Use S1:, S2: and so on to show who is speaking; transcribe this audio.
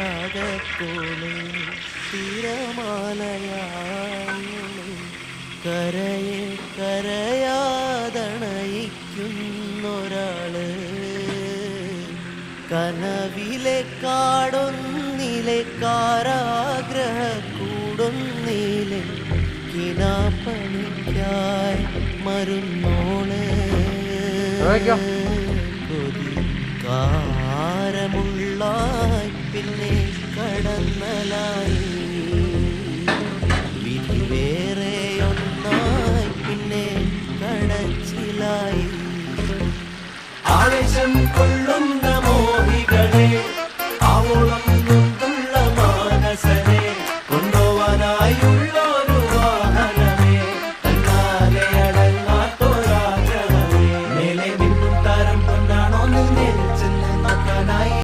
S1: ആദ്യാനുരാഗത്തോളെ തിരമാലയായോളെ കരയെ കരയാതണയിക്കുന്നൊരാള് കനവിലെ കാടൊന്നിലെ കാരാഗ്രഹ കൂടൊന്നിലെ കിനാപ്പണിക്കായി മരുന്നോള് കൊതിക്കാ